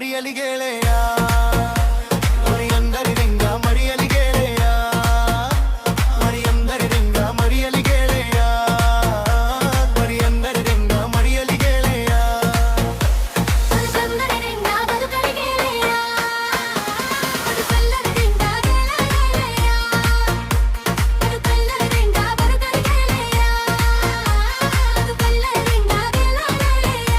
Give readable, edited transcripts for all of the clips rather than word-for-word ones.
ಮರಿಯಲಿ ಗೆಳೆಯ ಮರಿಯಂದರೆ ರಿಂಗ ಮರಿಯಲಿ ಗೆಳೆಯ ಮರಿಯಂದರೆ ರಿಂಗ ಮರಿಯಲಿ ಗೆಳೆಯ ಮರಿಯಂದರೆ ರಿಂಗ ಮರಿಯಲಿ ಗೆಳೆಯ ಮನಸಂದರೆ ರಿಂಗ ಬದುಕಲಿ ಗೆಳೆಯ ಬದುಕಲ್ಲದ ರಿಂಗ ಗೆಳೆಯ ಬದುಕಲ್ಲದ ರಿಂಗ ಬದುಕಲಿ ಗೆಳೆಯ ಬದುಕಲ್ಲದ ರಿಂಗ ಗೆಳೆಯ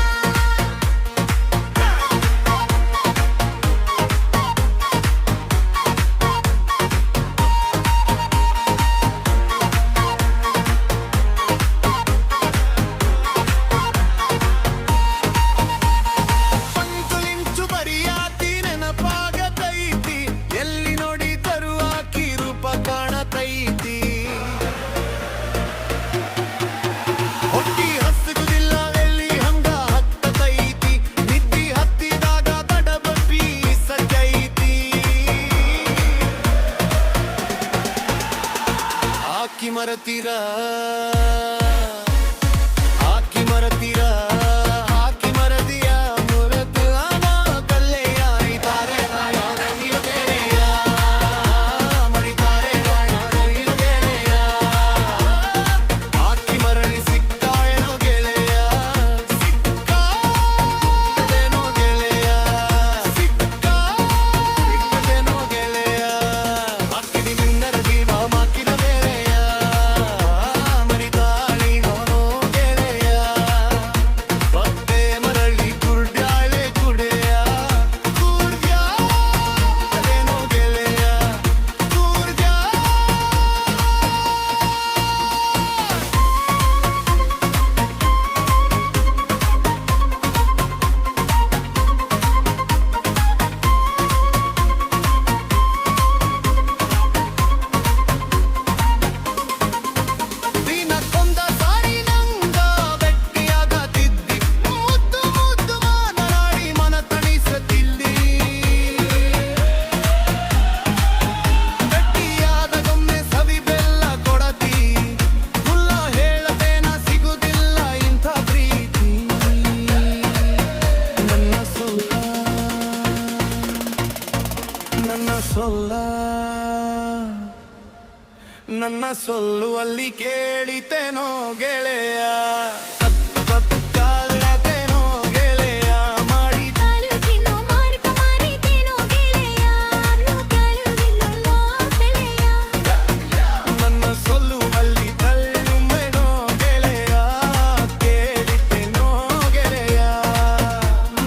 ಪಂಚುಲಿಂಚು ಬರಿಯಾತಿ ನೆನಪಾಗತೈತಿ ಎಲ್ಲಿ ನೋಡಿ ತರುವಾಕಿ ರೂಪ ಕಾಣತೈತಿ ಹೊಟ್ಟಿ ಹಸುಗುದಿಲ್ಲ ಎಲ್ಲಿ ಹಂಗ ಹತ್ತತೈತಿ ನಿದ್ದಿ ಹತ್ತಿದಾಗ ತಡಬಪ್ಪಿ ಸಜ್ಜೈತಿ ಆಕಿ ಮರತೀರ ಆಕಿ ಮರತೀರ ಆಕಿ ಮರದಿಯ ಮುರತು ಅನ ಕಲ್ಲೆಯ ಇತಾರೆ ಗೆಳೆಯ ಮರಿತಾರೆ ಗೆಳೆಯ ಆಕಿ ಮರಳಿ ಸಿಕ್ಕಾಳೇನೋ ಗೆಳೆಯ ಸಿಕ್ಕಾಳೇನೋ ಗೆಳೆಯ ಸಿಕ್ಕಾಳೇನೋ ಗೆಳೆಯ ಆಕಿದಿ ಮಿನ್ನರ ಜೀವ ಮಾಕಿನ ಬೇರೆಯ ಮರಿತಾಳಿ ನೋನೋ ಗೆಳೆಯ ಮತ್ತೆ ಮರಳಿ ಕುರ್ಡ್ಯಾಳೆ ಕುಡೆಯ ಕೂರ್ಗ್ಯಾಳೇನೋ ಗೆಳೆಯ ಕೂರ್ಗ್ಯಾ ದಿನಕ್ಕೊಂದ ಸಾರಿ ನಂಗ ಭೆಟ್ಟಿಯಾಗತಿದ್ದಿ ಮುದ್ದು ಮುದ್ದು ಮಾತನಾಡಿ ಮನ ತಣಿಸುತ್ತಿದ್ದಿ ಭೆಟ್ಟಿಯಾದಗೊಮ್ಮೆ ಸವಿ ಬೆಲ್ಲ ಕೊಡತಿ ಹುಲ್ಲ ಹೇಳತೇನ ಸಿಗುದಿಲ್ಲ ಇಂಥ ಪ್ರೀತಿ ನನ್ನ ಸೊಲ್ಲ ನನ್ನ ಸೊಲ್ಲ ನನ್ನ ಸೊಲ್ಲುವಲ್ಲಿ ಕೇಳಿತೇನೋ ಗೆಳೆಯ ಕತ್ತೇನೋ ಗೆಳೆಯ ಮಾಡಿ ತಾಲೂಕಿನೋ ಮಾರ್ಗ ಮಾರಿತೇನೋ ಗೆಳೆಯ ತಾಲೂಕಿನಲ್ಲ ಬೆಳೆಯ ನನ್ನ ಸೊಲ್ಲುವಲ್ಲಿ ತಳ್ಳುಮೆನೋ ಗೆಳೆಯ ಕೇಳಿತೇನೋ ಗೆಳೆಯ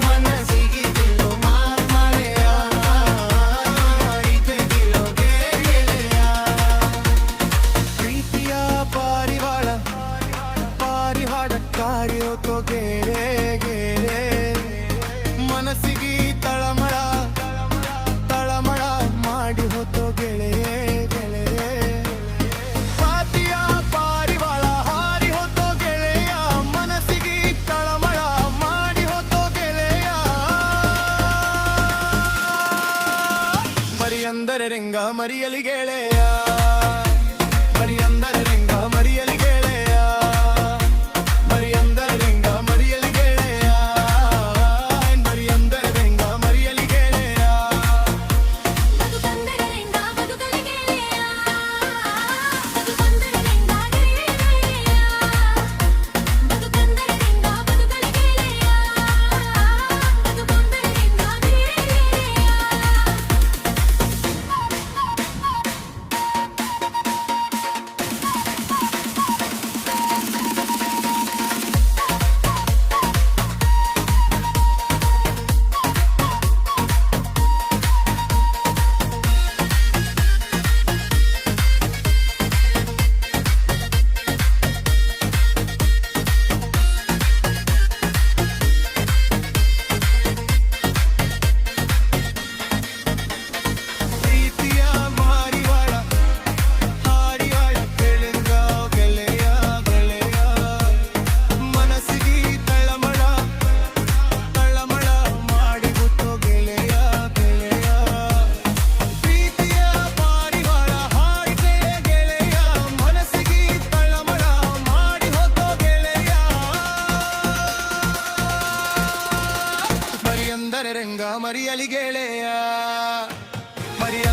ಮನಸ್ಸಿಗಿದಿಲ್ಲೋ ಮಾರ್ಮಳೆಯ ಇತೆಗಿಲ್ಲೋ ಗೆಳೆಯ ಪ್ರೀತಿಯ ಪಾರಿವಾಳ ಪಾರಿವಾಳಕ್ಕಾಗಿ ಹೋತೋ ಗೆರೆ ಗೆರೆ ಮನಸ್ಸಿಗೆ ತಳಮಳ ತಳಮಳ ಮಾಡಿ ಹೋತೋ ಗೆಳೆಯೇ ಗೆಳೆಯೇ ಪಾತಿಯ ಪಾರಿವಾಳ ಹಾರಿ ಹೋತೋ ಗೆಳೆಯ ಮನಸ್ಸಿಗೆ ತಳಮಳ ಮಾಡಿ ಹೋತೋ ಗೆಳೆಯ ಮರಿಯಂದರೆ ರಿಂಗ ಮರಿಯಲಿ ಗೆಳೆಯ ಮರಿಯಂದರೆ ರಿಂಗ ಮರಿಯಲಿ ಗೆಳೆಯ ಮರಿಯಂದರೆ ರಿಂಗ ಮರಿಯಲಿ ಗೆಳೆಯ ಮರಿಯಂದರೆ ರಿಂಗ ಮರಿಯಲಿ ಗೆಳೆಯ ಬದುಕಂದರೆ ರಿಂಗ ಬದುಕಲಿ ಗೆಳೆಯ ಬದುಕಂದರೆ ರಿಂಗ ಗೆಳೆಯ ಬದುಕಂದರೆ ರಿಂಗ ಬದುಕಲಿ ಗೆಳೆಯ ಬದುಕಂದರೆ ರಿಂಗ ಗೆಳೆಯ ಮರಿಯಲಿ